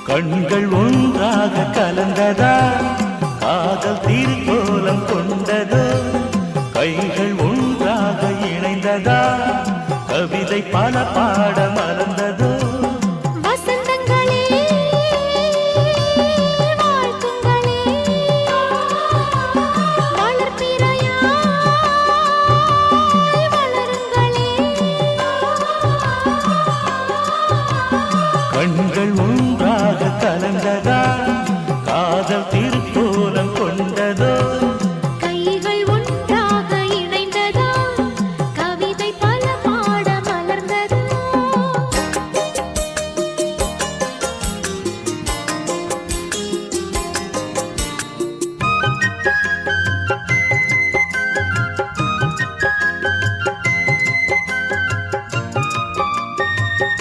கண்கள் ஒன்றாக கலந்ததா காதல் தீர்க்கோலம் கொண்டதோ கைகள் ஒன்றாக இணைந்ததா கவிதை பல பாட மறந்ததோ கண்கள் ஒன்றாக கலந்ததா